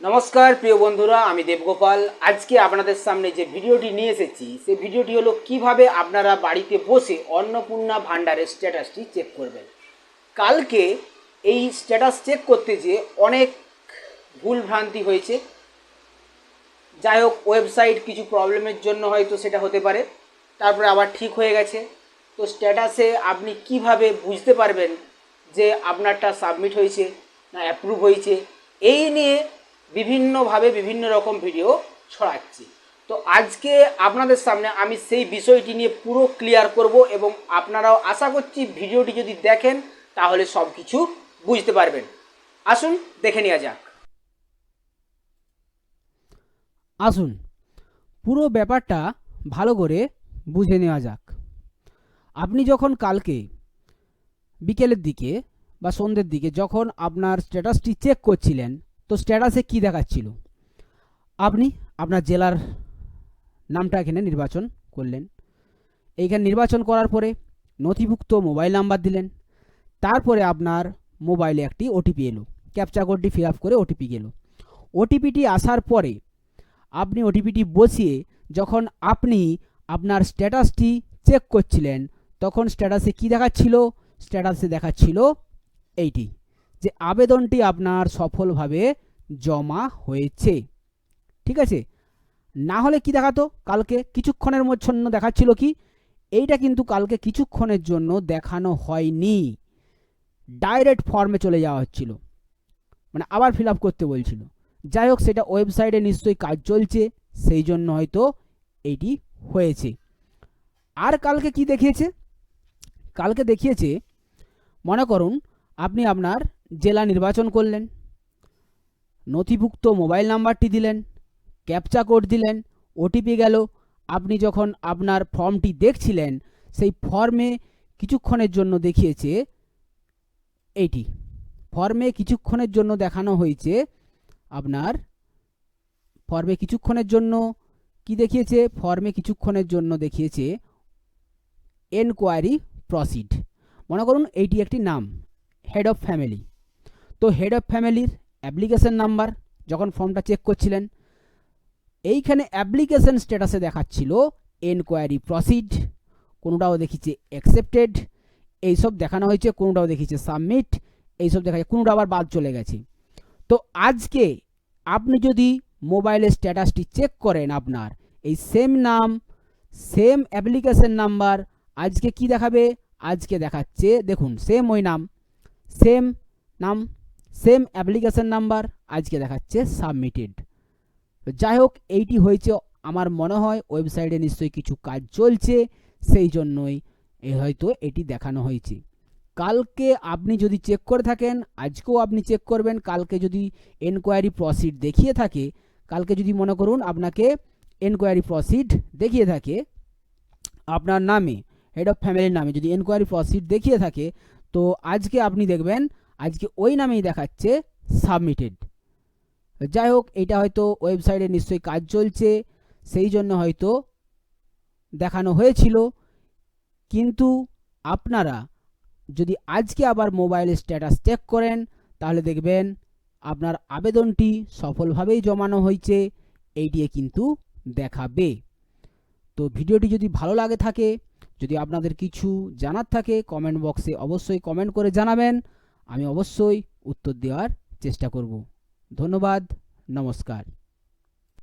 नमस्कार प्रिय बंधुरा आमी देवगोपाल। आज के आपनादेर सामने जे भिडियोटी निये एसेछि सेई भिडियोटी हलो किभाबे आपनारा बाड़ीते बसे अन्नपूर्णा भाण्डारेर स्ट्याटासटी चेक करबेन। कालके एई स्ट्याटास चेक करते जे अनेक भूल भ्रांति हयेछे। যাই হোক ওয়েবসাইট কিছু প্রবলেমের জন্য হয়তো সেটা হতে পারে, তারপরে আবার ঠিক হয়ে গেছে। তো স্ট্যাটাসে আপনি কিভাবে বুঝতে পারবেন যে আপনারটা সাবমিট হয়েছে না অ্যাপ্রুভ হয়েছে, এই নিয়ে বিভিন্নভাবে বিভিন্ন রকম ভিডিও ছড়াচ্ছি। তো আজকে আপনাদের সামনে আমি সেই বিষয়টি নিয়ে পুরো ক্লিয়ার করব এবং আপনারাও আশা করছি ভিডিওটি যদি দেখেন তাহলে সব কিছু বুঝতে পারবেন। আসুন দেখে নেওয়া যাক। আসুন পুরো ব্যাপারটা ভালো করে বুঝে নেওয়া যাক। আপনি যখন কালকে বিকেলের দিকে বা সন্ধ্যের দিকে যখন আপনার স্ট্যাটাসটি চেক করছিলেন, তো স্ট্যাটাসে কি দেখাচ্ছিল? আপনি আপনার জেলার নামটা এখানে নির্বাচন করলেন। এইখানে নির্বাচন করার পরে নথিভুক্ত মোবাইল নাম্বার দিলেন। তারপরে আপনার মোবাইলে একটি ওটিপি এলো, ক্যাপচা কোডটি ফিল আপ করে ওটিপি গেল। ওটিপিটি আসার পরে আপনি ওটিপিটি বসিয়ে যখন আপনি আপনার স্ট্যাটাসটি চেক করছিলেন, তখন স্ট্যাটাসে কি দেখাচ্ছিল? স্ট্যাটাসে দেখাচ্ছিল এইটি, যে আবেদনটি আপনার সফলভাবে জমা হয়েছে। ঠিক আছে, না হলে কি দেখাতো? কালকে কিছুক্ষণের জন্য দেখাচ্ছিল কি? এইটা কিন্তু কালকে কিছুক্ষণের জন্য দেখানো হয়নি, ডাইরেক্ট ফর্মে চলে যাওয়া হচ্ছিল, মানে আবার ফিল আপ করতে বলছিল। যাই হোক, সেটা ওয়েবসাইটে নিশ্চয়ই কাজ চলছে, সেই জন্য হয়তো এইটি হয়েছে। আর কালকে কি দেখিয়েছে? কালকে দেখিয়েছে, মনে করুন আপনি আপনার জেলা নির্বাচন করলেন, নথিভুক্ত মোবাইল নাম্বারটি দিলেন, ক্যাপচা কোড দিলেন, ওটিপি গেল। আপনি যখন আপনার ফর্মটি দেখছিলেন, সেই ফর্মে কিছুক্ষণের জন্য দেখিয়েছে এইটি, ফর্মে কিছুক্ষণের জন্য দেখানো হয়েছে আপনার, ফর্মে কিছুক্ষণের জন্য কি দেখিয়েছে? ফর্মে কিছুক্ষণের জন্য দেখিয়েছে এনকোয়ারি প্রসিড। মনে করুন এইটি একটি নাম, হেড অফ ফ্যামিলি। তো হেড অফ ফ্যামিলির অ্যাপ্লিকেশন নাম্বার যখন ফর্মটা চেক করছিলেন, এইখানে অ্যাপ্লিকেশন স্ট্যাটাসে দেখাচ্ছিল এনকোয়ারি প্রসিড, কোনোটাও দেখিয়েছে অ্যাকসেপ্টেড, এইসব দেখানো হয়েছে, কোনোটাও দেখিয়েছে সাবমিট, এইসব দেখা যায়, কোনোটা আবার বাদ চলে গেছে। তো আজকে আপনি যদি মোবাইলের স্ট্যাটাসটি চেক করেন, আপনার এই সেম নাম সেম অ্যাপ্লিকেশন নাম্বার আজকে কি দেখাবে? আজকে দেখাচ্ছে, দেখুন, সেম ওই নাম সেম অ্যাপ্লিকেশন নাম্বার আজকে দেখাচ্ছে সাবমিটেড। যাই হোক, এইটি হয়েছে, আমার মনে হয় ওয়েবসাইটে নিশ্চয়ই কিছু কাজ চলছে, সেই জন্যই হয়তো এটি দেখানো হয়েছে। কালকে আপনি যদি চেক করে থাকেন, আজকেও আপনি চেক করবেন। কালকে যদি এনকোয়ারি প্রসিড দেখিয়ে থাকে, কালকে যদি মনে করুন আপনাকে এনকোয়ারি প্রসিড দেখিয়ে থাকে আপনার নামে, হেড অফ ফ্যামিলির নামে যদি এনকোয়ারি প্রসিড দেখিয়ে থাকে, তো আজকে আপনি দেখবেন আজকে ওই নামেই দেখাচ্ছে সাবমিটেড। যাই হোক, এটা হয়তো ওয়েবসাইটে নিশ্চয়ই কাজ চলছে, সেই জন্য হয়তো দেখানো হয়েছিল। কিন্তু আপনারা যদি আজকে আবার মোবাইলের স্ট্যাটাস চেক করেন, তাহলে দেখবেন আপনার আবেদনটি সফলভাবেই জমানো হয়েছে, এইটিয়ে কিন্তু দেখাবে। তো ভিডিওটি যদি ভালো লাগে থাকে, যদি আপনাদের কিছু জানার থাকে, কমেন্ট বক্সে অবশ্যই কমেন্ট করে জানাবেন, আমি অবশ্যই উত্তর দেওয়ার চেষ্টা করব। ধন্যবাদ, নমস্কার।